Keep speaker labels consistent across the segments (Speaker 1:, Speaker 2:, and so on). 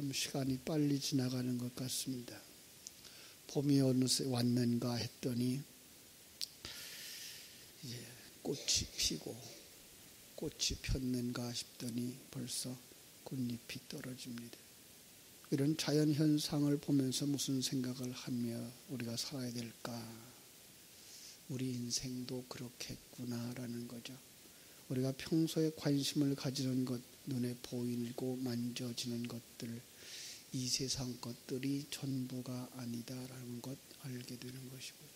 Speaker 1: 참 시간이 빨리 지나가는 것 같습니다. 봄이 어느새 왔는가 했더니 이제 꽃이 피고 꽃이 폈는가 싶더니 벌써 꽃잎이 떨어집니다. 이런 자연 현상을 보면서 무슨 생각을 하며 우리가 살아야 될까? 우리 인생도 그렇겠구나라는 거죠. 우리가 평소에 관심을 가지는 것, 눈에 보이고 만져지는 것들, 이 세상 것들이 전부가 아니다라는 것 알게 되는 것이고요.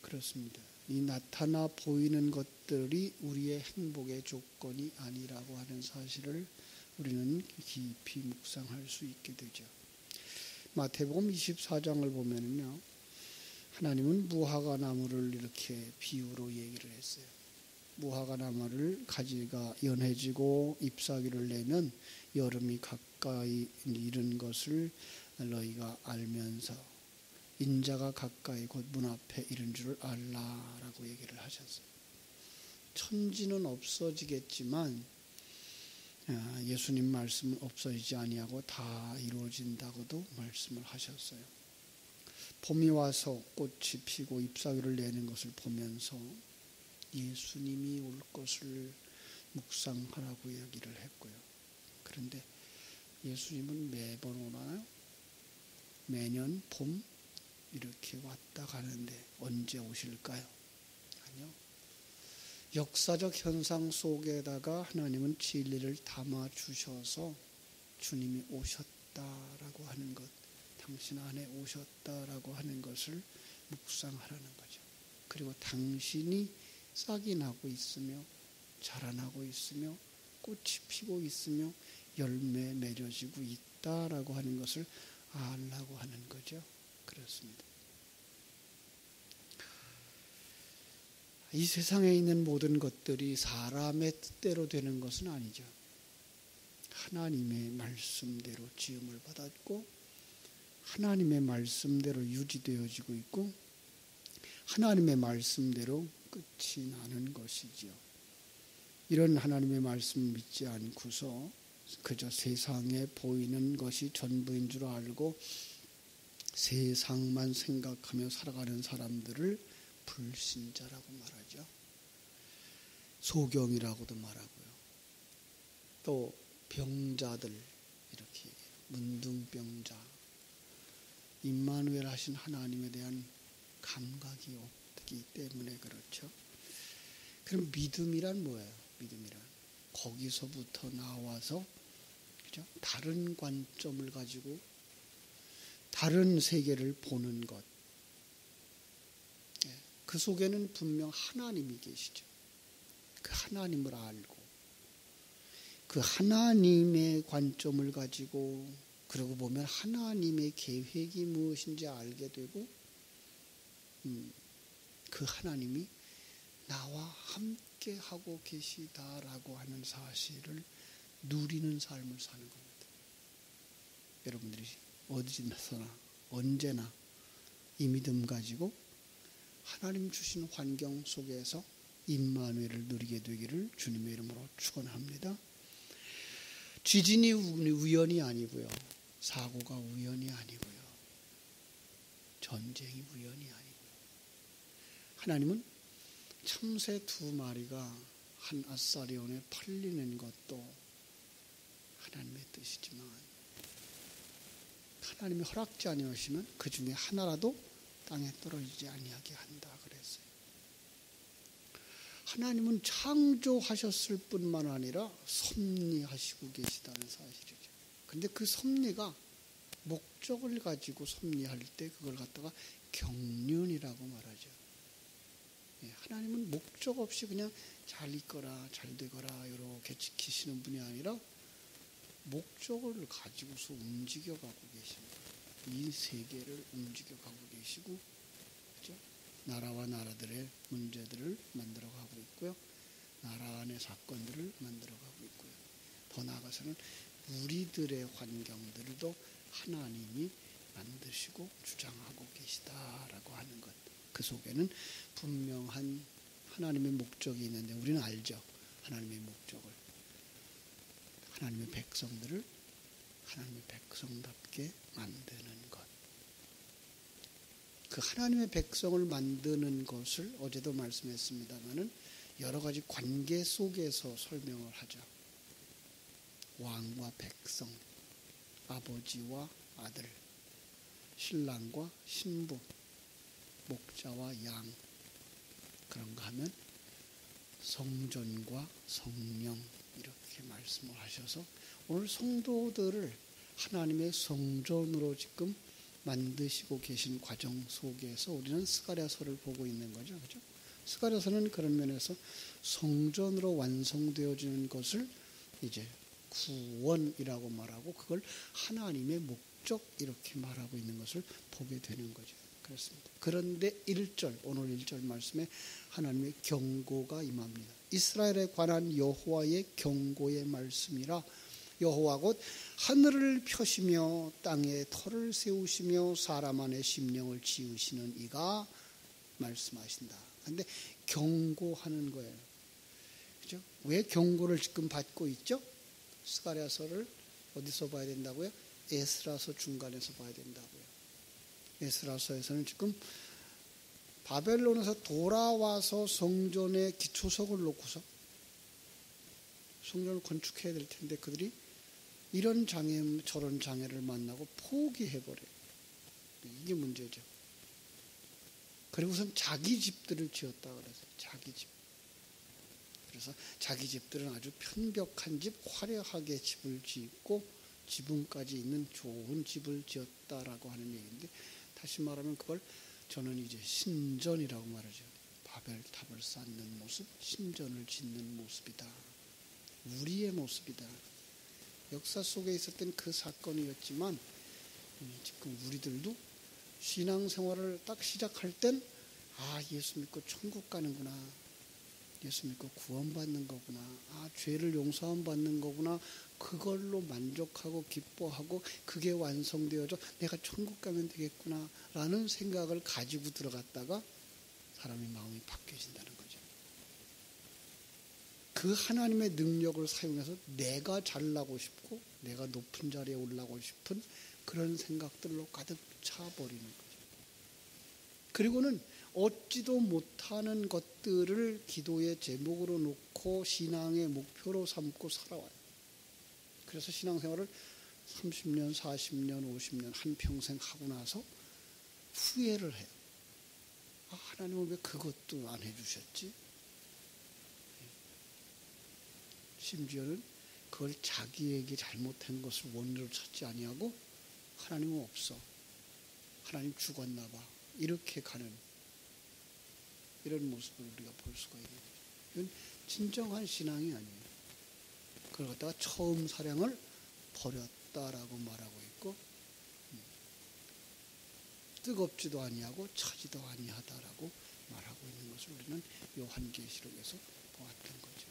Speaker 1: 그렇습니다. 이 나타나 보이는 것들이 우리의 행복의 조건이 아니라고 하는 사실을 우리는 깊이 묵상할 수 있게 되죠. 마태복음 24장을 보면요, 하나님은 무화과 나무를 이렇게 비유로 얘기를 했어요. 무화과 나무를 가지가 연해지고 잎사귀를 내면 여름이 가까이 이른 것을 너희가 알면서 인자가 가까이 곧 문 앞에 이른 줄을 알라라고 얘기를 하셨어요. 천지는 없어지겠지만 예수님 말씀은 없어지지 아니하고 다 이루어진다고도 말씀을 하셨어요. 봄이 와서 꽃이 피고 잎사귀를 내는 것을 보면서 예수님이 올 것을 묵상하라고 이야기를 했고요. 그런데 예수님은 매번 오나요? 매년 봄 이렇게 왔다 가는데 언제 오실까요? 아니요. 역사적 현상 속에다가 하나님은 진리를 담아 주셔서 주님이 오셨다라고 하는 것, 당신 안에 오셨다라고 하는 것을 묵상하라는 거죠. 그리고 당신이 싹이 나고 있으며 자라나고 있으며 꽃이 피고 있으며 열매 맺어지고 있다라고 하는 것을 알라고 하는 거죠. 그렇습니다. 이 세상에 있는 모든 것들이 사람의 뜻대로 되는 것은 아니죠. 하나님의 말씀대로 지음을 받았고 하나님의 말씀대로 유지되어지고 있고 하나님의 말씀대로 끝이 나는 것이지요. 이런 하나님의 말씀을 믿지 않고서 그저 세상에 보이는 것이 전부인 줄 알고 세상만 생각하며 살아가는 사람들을 불신자라고 말하죠. 소경이라고도 말하고요. 또 병자들 이렇게 문둥병자, 임마누엘 하신 하나님에 대한 감각이 없기 때문에 그렇죠. 그럼 믿음이란 뭐예요? 믿음이란 거기서부터 나와서 그죠? 다른 관점을 가지고 다른 세계를 보는 것. 그 속에는 분명 하나님이 계시죠. 그 하나님을 알고 그 하나님의 관점을 가지고 그러고 보면 하나님의 계획이 무엇인지 알게 되고 그 하나님이 나와 함께 하고 계시다라고 하는 사실을 누리는 삶을 사는 겁니다. 여러분들이 어디서나 언제나 이 믿음 가지고 하나님 주신 환경 속에서 임마누엘을 누리게 되기를 주님의 이름으로 축원합니다. 지진이 우연이 아니고요. 사고가 우연이 아니고요. 전쟁이 우연이 아니고요. 하나님은 참새 2마리가 한 아사리온에 팔리는 것도 하나님의 뜻이지만 하나님이 허락지 아니하시면 그 중에 하나라도 땅에 떨어지지 아니하게 한다 그랬어요. 하나님은 창조하셨을 뿐만 아니라 섭리하시고 계시다는 사실이죠. 그런데 그 섭리가 목적을 가지고 섭리할 때 그걸 갖다가 경륜이라고 말하죠. 하나님은 목적 없이 그냥 잘 있거라 잘 되거라 이렇게 지키시는 분이 아니라 목적을 가지고서 움직여가고 계십니다. 이 세계를 움직여가고 계시고 그렇죠? 나라와 나라들의 문제들을 만들어가고 있고요. 나라 안의 사건들을 만들어가고 있고요. 더 나아가서는 우리들의 환경들도 하나님이 만드시고 주장하고 계시다라고 하는 것. 그 속에는 분명한 하나님의 목적이 있는데 우리는 알죠. 하나님의 목적을. 하나님의 백성들을 하나님의 백성답게 만드는 것. 그 하나님의 백성을 만드는 것을 어제도 말씀했습니다마는 여러 가지 관계 속에서 설명을 하죠. 왕과 백성, 아버지와 아들, 신랑과 신부, 목자와 양, 그런가 하면 성전과 성령, 이렇게 말씀을 하셔서 오늘 성도들을 하나님의 성전으로 지금 만드시고 계신 과정 속에서 우리는 스가랴서를 보고 있는 거죠. 그죠? 스가랴서는 그런 면에서 성전으로 완성되어지는 것을 이제 구원이라고 말하고 그걸 하나님의 목적 이렇게 말하고 있는 것을 보게 되는 거죠. 그렇습니다. 그런데 1절, 오늘 1절 말씀에 하나님의 경고가 임합니다. 이스라엘에 관한 여호와의 경고의 말씀이라. 여호와 곧 하늘을 펴시며 땅에 터를 세우시며 사람 안에 심령을 지으시는 이가 말씀하신다. 그런데 경고하는 거예요. 그죠? 왜 경고를 지금 받고 있죠? 스가랴서를 어디서 봐야 된다고요? 에스라서 중간에서 봐야 된다고요. 에스라서에서는 지금 바벨론에서 돌아와서 성전에 기초석을 놓고서 성전을 건축해야 될 텐데 그들이 이런 장애, 저런 장애를 만나고 포기해버려요. 이게 문제죠. 그리고선 자기 집들을 지었다 그래서 자기 집. 그래서 자기 집들은 아주 편벽한 집, 화려하게 집을 짓고 지붕까지 있는 좋은 집을 지었다라고 하는 얘기인데 다시 말하면 그걸 저는 이제 신전이라고 말하죠. 바벨탑을 쌓는 모습, 신전을 짓는 모습이다. 우리의 모습이다. 역사 속에 있었던 그 사건이었지만 지금 우리들도 신앙생활을 딱 시작할 땐 예수 믿고 천국 가는구나. 예수 믿고 구원받는 거구나. 죄를 용서함 받는 거구나. 그걸로 만족하고 기뻐하고 그게 완성되어져 내가 천국 가면 되겠구나 라는 생각을 가지고 들어갔다가 사람의 마음이 바뀌어진다는 거죠. 그 하나님의 능력을 사용해서 내가 잘나고 싶고 내가 높은 자리에 올라가고 싶은 그런 생각들로 가득 차버리는 거죠. 그리고는 얻지도 못하는 것들을 기도의 제목으로 놓고 신앙의 목표로 삼고 살아와요. 그래서 신앙생활을 30년, 40년, 50년 한평생 하고 나서 후회를 해요. 하나님은 왜 그것도 안 해주셨지? 심지어는 그걸 자기에게 잘못한 것을 원인으로 찾지 아니하고 하나님은 없어. 하나님 죽었나 봐. 이렇게 가는 이런 모습을 우리가 볼 수가 있는 거죠. 이건 진정한 신앙이 아니에요. 그걸 갖다가 처음 사랑을 버렸다라고 말하고 있고 뜨겁지도 아니하고 차지도 아니하다라고 말하고 있는 것을 우리는 요한계시록에서 보았던 거죠.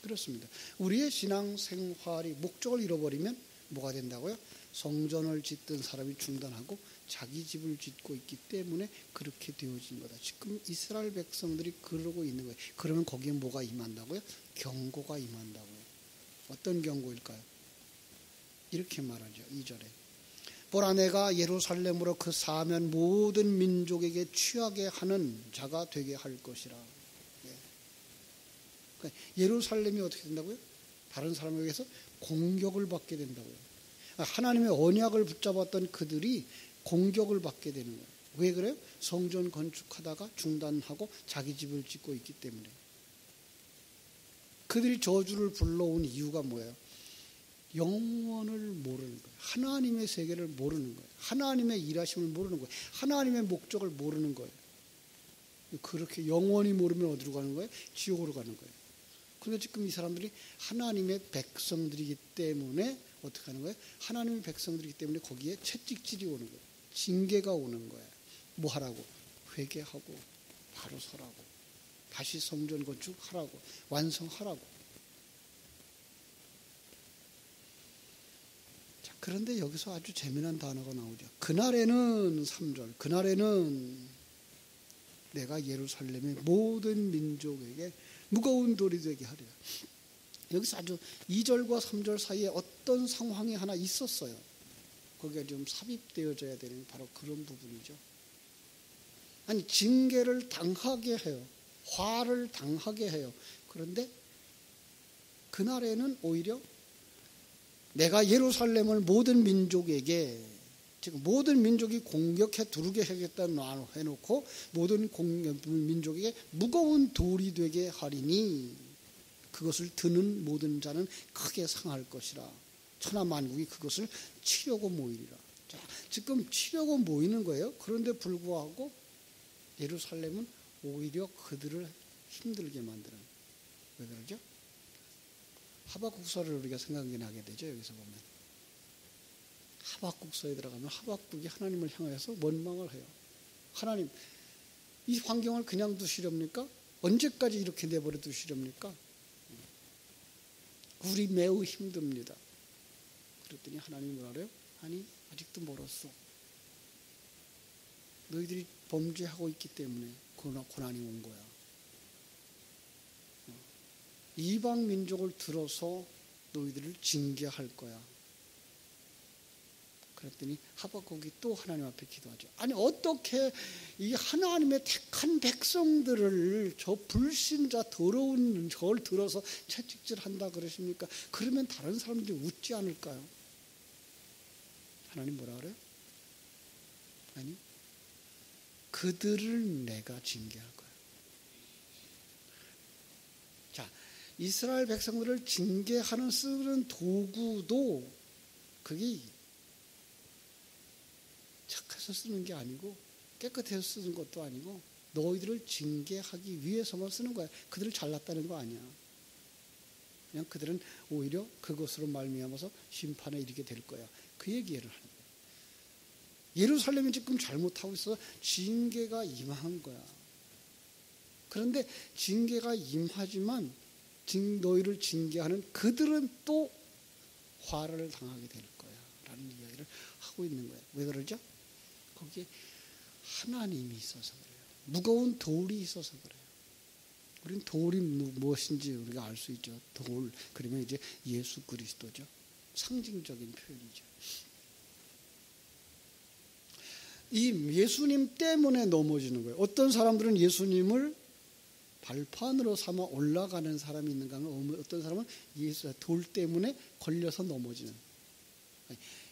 Speaker 1: 그렇습니다. 우리의 신앙생활이 목적을 잃어버리면 뭐가 된다고요? 성전을 짓던 사람이 중단하고 자기 집을 짓고 있기 때문에 그렇게 되어진 거다. 지금 이스라엘 백성들이 그러고 있는 거예요. 그러면 거기에 뭐가 임한다고요? 경고가 임한다고요. 어떤 경고일까요? 이렇게 말하죠. 2절에 보라 내가 예루살렘으로 그 사면 모든 민족에게 취하게 하는 자가 되게 할 것이라. 그러니까 예루살렘이 어떻게 된다고요? 다른 사람에게 의해서 공격을 받게 된다고요. 하나님의 언약을 붙잡았던 그들이 공격을 받게 되는 거예요. 왜 그래요? 성전 건축하다가 중단하고 자기 집을 짓고 있기 때문에. 그들이 저주를 불러온 이유가 뭐예요? 영원을 모르는 거예요. 하나님의 세계를 모르는 거예요. 하나님의 일하심을 모르는 거예요. 하나님의 목적을 모르는 거예요. 그렇게 영원히 모르면 어디로 가는 거예요? 지옥으로 가는 거예요. 그런데 지금 이 사람들이 하나님의 백성들이기 때문에 어떻게 하는 거예요? 하나님의 백성들이기 때문에 거기에 채찍질이 오는 거예요. 징계가 오는 거예요. 뭐 하라고? 회개하고 바로 서라고. 다시 성전 건축하라고. 완성하라고. 자, 그런데 여기서 아주 재미난 단어가 나오죠. 그날에는 3절. 그날에는 내가 예루살렘의 모든 민족에게 무거운 돌이 되게 하리라. 여기서 아주 2절과 3절 사이에 어떤 상황이 하나 있었어요. 거기에 좀 삽입되어져야 되는 바로 그런 부분이죠. 아니, 징계를 당하게 해요. 화를 당하게 해요. 그런데 그날에는 오히려 내가 예루살렘을 모든 민족에게, 지금 모든 민족이 공격해 두르게 하겠다는 해놓고 모든 민족에게 무거운 돌이 되게 하리니 그것을 드는 모든 자는 크게 상할 것이라. 천하만국이 그것을 치려고 모이리라. 자, 지금 치려고 모이는 거예요. 그런데 불구하고 예루살렘은 오히려 그들을 힘들게 만드는. 왜 그러죠? 하박국서를 우리가 생각나게 되죠. 여기서 보면 하박국서에 들어가면 하박국이 하나님을 향해서 원망을 해요. 하나님, 이 환경을 그냥 두시렵니까? 언제까지 이렇게 내버려 두시렵니까? 우리 매우 힘듭니다. 그랬더니 하나님이 뭐라 그래요? 아니, 아직도 멀었어. 너희들이 범죄하고 있기 때문에 고난이 온 거야. 이방 민족을 들어서 너희들을 징계할 거야. 그랬더니 하박국이 또 하나님 앞에 기도하죠. 아니, 어떻게 이 하나님의 택한 백성들을 저 불신자 더러운 저를 들어서 채찍질한다 그러십니까? 그러면 다른 사람들이 웃지 않을까요? 하나님 뭐라 그래요? 아니, 그들을 내가 징계할 거야. 자, 이스라엘 백성들을 징계하는 쓰는 도구도 그게 착해서 쓰는 게 아니고 깨끗해서 쓰는 것도 아니고 너희들을 징계하기 위해서만 쓰는 거야. 그들을 잘났다는 거 아니야. 그냥 그들은 오히려 그것으로 말미암아서 심판에 이르게 될 거야. 그 얘기를 하는 거야. 예루살렘이 지금 잘못하고 있어서 징계가 임한 거야. 그런데 징계가 임하지만 너희를 징계하는 그들은 또 화를 당하게 될 거야 라는 이야기를 하고 있는 거예요. 왜 그러죠? 거기에 하나님이 있어서 그래요. 무거운 돌이 있어서 그래요. 우리는 돌이 무엇인지 우리가 알 수 있죠. 돌, 그러면 이제 예수 그리스도죠. 상징적인 표현이죠. 이 예수님 때문에 넘어지는 거예요. 어떤 사람들은 예수님을 발판으로 삼아 올라가는 사람이 있는가 하면 어떤 사람은 돌 때문에 걸려서 넘어지는.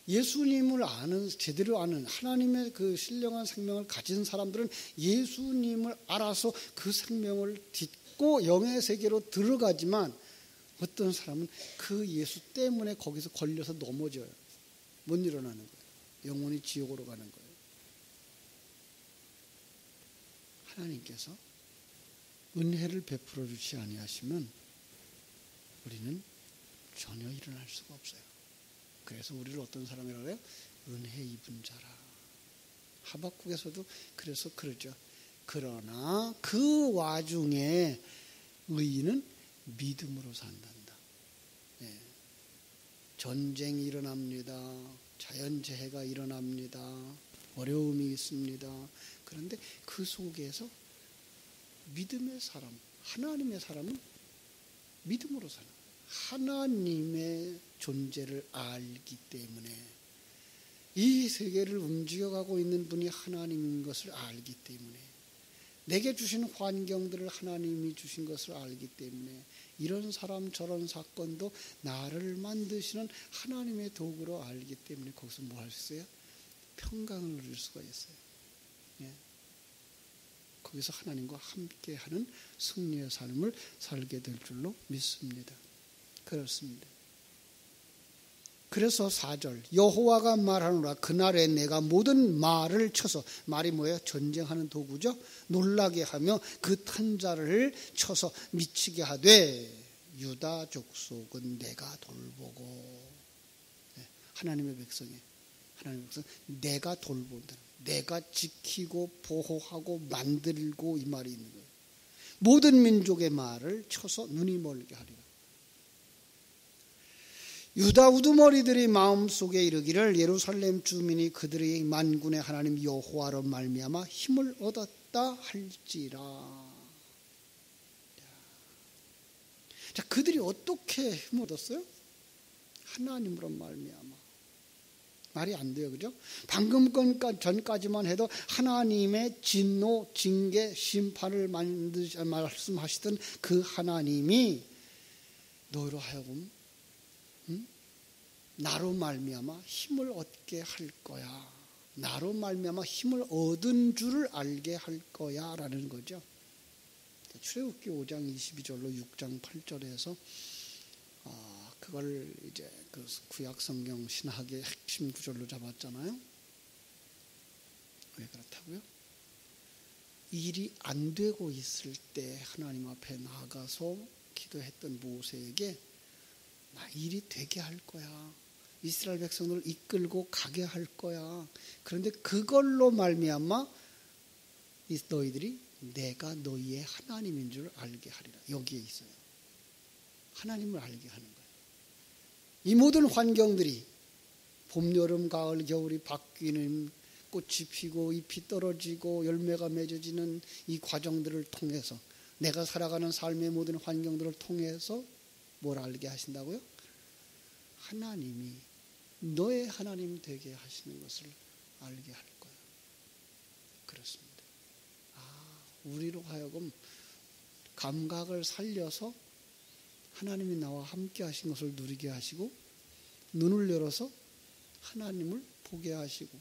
Speaker 1: 예수님을 아는, 제대로 아는 하나님의 그 신령한 생명을 가진 사람들은 예수님을 알아서 그 생명을 딛고 영의 세계로 들어가지만 어떤 사람은 그 예수 때문에 거기서 걸려서 넘어져요. 못 일어나는 거예요. 영혼이 지옥으로 가는 거예요. 하나님께서 은혜를 베풀어 주지 아니하시면 우리는 전혀 일어날 수가 없어요. 그래서 우리를 어떤 사람이라고 해요? 은혜 입은 자라. 하박국에서도 그래서 그러죠. 그러나 그 와중에 의인은 믿음으로 산단다. 네. 전쟁이 일어납니다. 자연재해가 일어납니다. 어려움이 있습니다. 그런데 그 속에서 믿음의 사람, 하나님의 사람은 믿음으로 사는 거예요. 하나님의 존재를 알기 때문에 이 세계를 움직여가고 있는 분이 하나님인 것을 알기 때문에 내게 주신 환경들을 하나님이 주신 것을 알기 때문에 이런 사람 저런 사건도 나를 만드시는 하나님의 도구로 알기 때문에 거기서 뭐 할 수 있어요? 평강을 누릴 수가 있어요. 예. 거기서 하나님과 함께하는 승리의 삶을 살게 될 줄로 믿습니다. 그렇습니다. 그래서 4절 여호와가 말하노라 그날에 내가 모든 말을 쳐서, 말이 뭐예요? 전쟁하는 도구죠. 놀라게 하며 그 탄자를 쳐서 미치게 하되 유다 족속은 내가 돌보고. 하나님의 백성이에요. 하나님의 백성 내가 돌본다. 내가 지키고 보호하고 만들고 이 말이 있는 거예요. 모든 민족의 말을 쳐서 눈이 멀게 하리라. 유다 우두머리들이 마음속에 이르기를 예루살렘 주민이 그들의 만군의 하나님 여호와로 말미암아 힘을 얻었다 할지라. 자, 그들이 어떻게 힘을 얻었어요? 하나님으로 말미암아. 말이 안 돼요, 그죠? 방금 전까지만 해도 하나님의 진노, 징계, 심판을 말씀하시던 그 하나님이 너희로 하여금 나로 말미암아 힘을 얻게 할 거야. 나로 말미암아 힘을 얻은 줄을 알게 할 거야 라는 거죠. 출애굽기 5장 22절로 6장 8절에서 그걸 이제 그 구약 성경 신학의 핵심 구절로 잡았잖아요. 왜 그렇다고요? 일이 안 되고 있을 때 하나님 앞에 나가서 기도했던 모세에게 나 일이 되게 할 거야. 이스라엘 백성들을 이끌고 가게 할 거야. 그런데 그걸로 말미암아 너희들이 내가 너희의 하나님인 줄 알게 하리라. 여기에 있어요. 하나님을 알게 하는 거예요. 이 모든 환경들이 봄, 여름, 가을, 겨울이 바뀌는, 꽃이 피고 잎이 떨어지고 열매가 맺어지는 이 과정들을 통해서 내가 살아가는 삶의 모든 환경들을 통해서 뭘 알게 하신다고요? 하나님이 너의 하나님 되게 하시는 것을 알게 할 거예요. 그렇습니다. 우리로 하여금 감각을 살려서 하나님이 나와 함께 하신 것을 누리게 하시고 눈을 열어서 하나님을 보게 하시고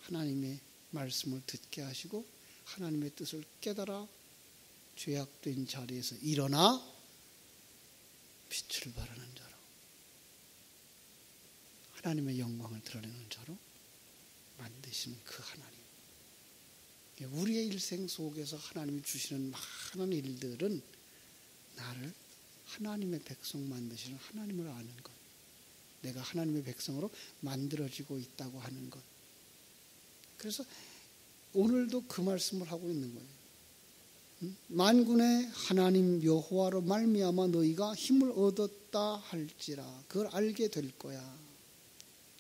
Speaker 1: 하나님의 말씀을 듣게 하시고 하나님의 뜻을 깨달아 죄악된 자리에서 일어나 빛을 발하는 자로 하나님의 영광을 드러내는 자로 만드시는 그 하나님. 우리의 일생 속에서 하나님이 주시는 많은 일들은 나를 하나님의 백성 만드시는 하나님을 아는 것, 내가 하나님의 백성으로 만들어지고 있다고 하는 것. 그래서 오늘도 그 말씀을 하고 있는 거예요. 만군의 하나님 여호와로 말미암아 너희가 힘을 얻었다 할지라 그걸 알게 될 거야.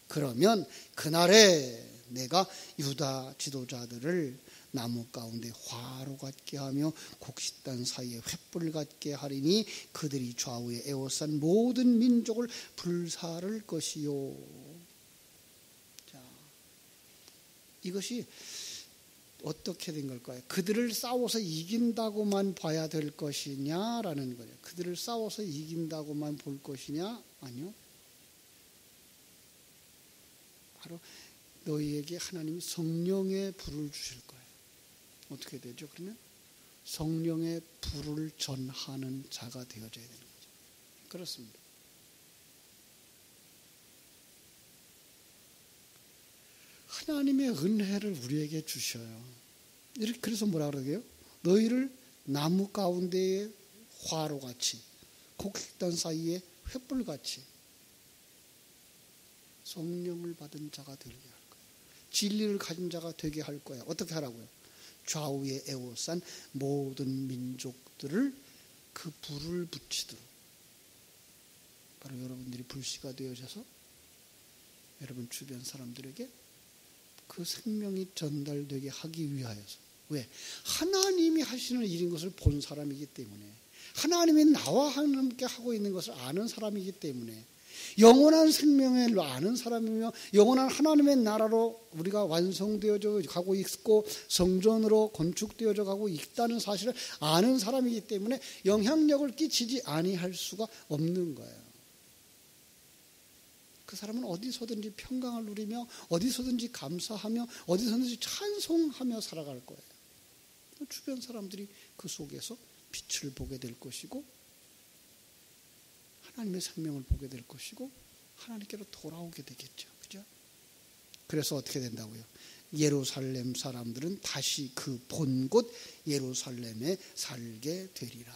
Speaker 1: 그러면 그날에 내가 유다 지도자들을 나무 가운데 화로 같게 하며 곡식단 사이에 횃불 같게 하리니 그들이 좌우에 에워싼 모든 민족을 불사를 것이요. 자, 이것이 어떻게 된 걸까요? 그들을 싸워서 이긴다고만 봐야 될 것이냐라는 거예요. 그들을 싸워서 이긴다고만 볼 것이냐? 아니요. 바로 너희에게 하나님이 성령의 불을 주실 거예요. 어떻게 되죠? 그러면 성령의 불을 전하는 자가 되어져야 되는 거죠. 그렇습니다. 하나님의 은혜를 우리에게 주셔요. 그래서 뭐라 그러게요? 너희를 나무 가운데에 화로같이 곡식단 사이에 횃불같이 성령을 받은 자가 되게 할 거예요. 진리를 가진 자가 되게 할 거야. 어떻게 하라고요? 좌우에 에워싼 모든 민족들을 그 불을 붙이도록 바로 여러분들이 불씨가 되어져서 여러분 주변 사람들에게 그 생명이 전달되게 하기 위하여서. 왜? 하나님이 하시는 일인 것을 본 사람이기 때문에, 하나님이 나와 함께 하고 있는 것을 아는 사람이기 때문에, 영원한 생명을 아는 사람이며 영원한 하나님의 나라로 우리가 완성되어져 가고 있고 성전으로 건축되어져 가고 있다는 사실을 아는 사람이기 때문에 영향력을 끼치지 아니할 수가 없는 거예요. 그 사람은 어디서든지 평강을 누리며 어디서든지 감사하며 어디서든지 찬송하며 살아갈 거예요. 주변 사람들이 그 속에서 빛을 보게 될 것이고 하나님의 생명을 보게 될 것이고 하나님께로 돌아오게 되겠죠. 그죠? 그래서 어떻게 된다고요? 예루살렘 사람들은 다시 그 본 곳 예루살렘에 살게 되리라.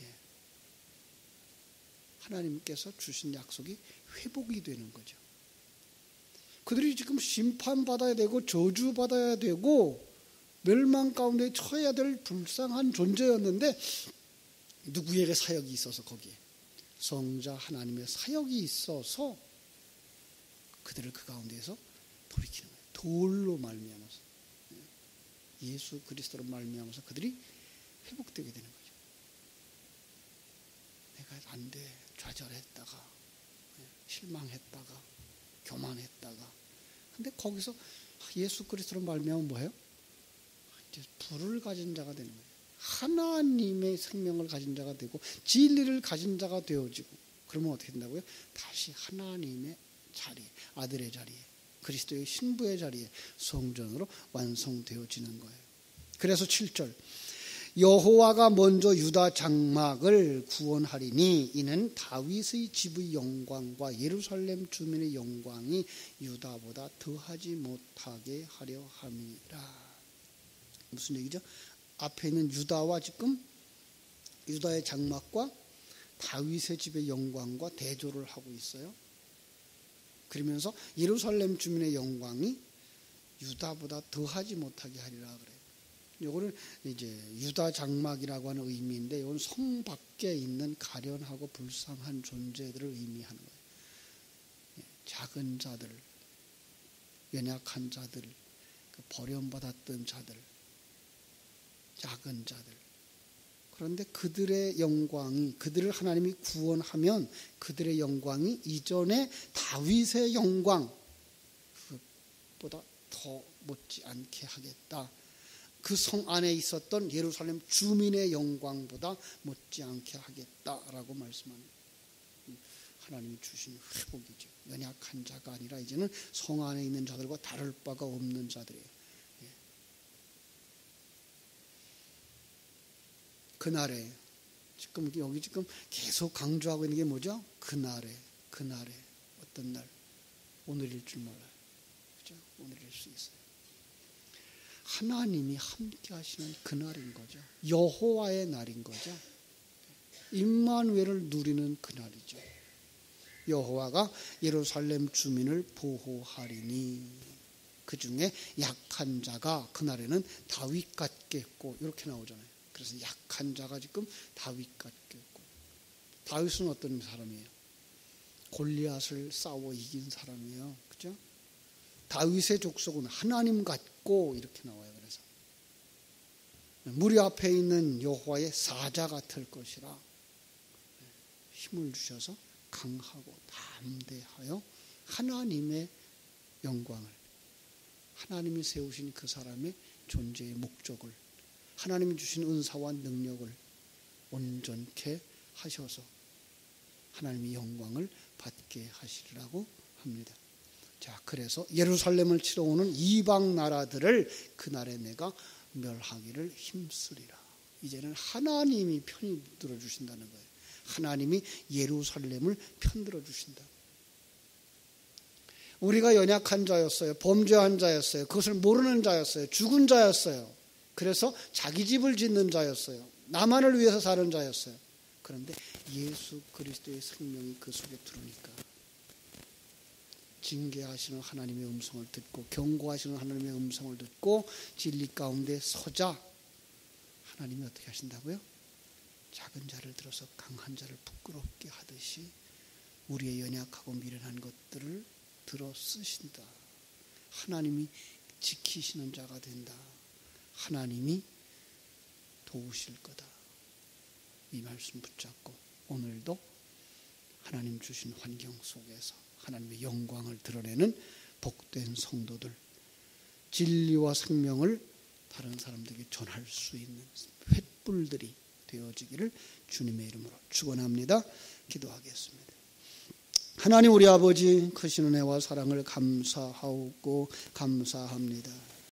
Speaker 1: 예. 하나님께서 주신 약속이 회복이 되는 거죠. 그들이 지금 심판받아야 되고 저주받아야 되고 멸망 가운데 처해야 될 불쌍한 존재였는데 누구에게 사역이 있어서 거기에 성자 하나님의 사역이 있어서 그들을 그 가운데에서 돌이키는 거예요. 돌로 말미암아서 예수 그리스도로 말미암아서 그들이 회복되게 되는 거죠. 내가 안 돼. 좌절했다가 실망했다가 교만했다가 근데 거기서 예수 그리스도로 말미암아 뭐예요? 이제 불을 가진 자가 되는 거예요. 하나님의 생명을 가진 자가 되고 진리를 가진 자가 되어지고 그러면 어떻게 된다고요? 다시 하나님의 자리, 아들의 자리에 그리스도의 신부의 자리에 성전으로 완성되어지는 거예요. 그래서 7절 여호와가 먼저 유다 장막을 구원하리니 이는 다윗의 집의 영광과 예루살렘 주민의 영광이 유다보다 더하지 못하게 하려 함이라. 무슨 얘기죠? 앞에 있는 유다와 지금 유다의 장막과 다윗의 집의 영광과 대조를 하고 있어요. 그러면서 예루살렘 주민의 영광이 유다보다 더하지 못하게 하리라 그래요. 이거는 이제 유다 장막이라고 하는 의미인데 이건 성 밖에 있는 가련하고 불쌍한 존재들을 의미하는 거예요. 작은 자들, 연약한 자들, 버림받았던 자들, 작은 자들. 그런데 그들의 영광이 그들을 하나님이 구원하면 그들의 영광이 이전에 다윗의 영광 그것보다 더 못지않게 하겠다. 그 성 안에 있었던 예루살렘 주민의 영광보다 못지않게 하겠다라고 말씀합니다. 하나님이 주신 회복이죠. 연약한 자가 아니라 이제는 성 안에 있는 자들과 다를 바가 없는 자들이에요. 그날에 지금 여기 지금 계속 강조하고 있는 게 뭐죠? 그날에 어떤 날? 오늘일 줄 몰라요. 그죠? 오늘일 수 있어요. 하나님이 함께 하시는 그날인 거죠. 여호와의 날인 거죠. 임마누엘을 누리는 그날이죠. 여호와가 예루살렘 주민을 보호하리니 그 중에 약한 자가 그날에는 다윗 같겠고 이렇게 나오잖아요. 그래서 약한 자가 지금 다윗 같겠고 다윗은 어떤 사람이에요? 골리앗을 싸워 이긴 사람이에요. 그죠? 다윗의 족속은 하나님 같고 이렇게 나와요. 그래서 무리 앞에 있는 여호와의 사자 같을 것이라 힘을 주셔서 강하고 담대하여 하나님의 영광을 하나님이 세우신 그 사람의 존재의 목적을 하나님이 주신 은사와 능력을 온전케 하셔서 하나님의 영광을 받게 하시리라고 합니다. 자, 그래서 예루살렘을 치러 오는 이방 나라들을 그날에 내가 멸하기를 힘쓰리라. 이제는 하나님이 편히 들어주신다는 거예요. 하나님이 예루살렘을 편들어 주신다. 우리가 연약한 자였어요. 범죄한 자였어요. 그것을 모르는 자였어요. 죽은 자였어요. 그래서 자기 집을 짓는 자였어요. 나만을 위해서 사는 자였어요. 그런데 예수 그리스도의 생명이 그 속에 들어오니까 징계하시는 하나님의 음성을 듣고 경고하시는 하나님의 음성을 듣고 진리 가운데 서자 하나님이 어떻게 하신다고요? 작은 자를 들어서 강한 자를 부끄럽게 하듯이 우리의 연약하고 미련한 것들을 들어 쓰신다. 하나님이 지키시는 자가 된다. 하나님이 도우실 거다. 이 말씀 붙잡고 오늘도 하나님 주신 환경 속에서 하나님의 영광을 드러내는 복된 성도들, 진리와 생명을 다른 사람들에게 전할 수 있는 횃불들이 되어지기를 주님의 이름으로 축원합니다. 기도하겠습니다. 하나님 우리 아버지 크신 은혜와 사랑을 감사하고 감사합니다.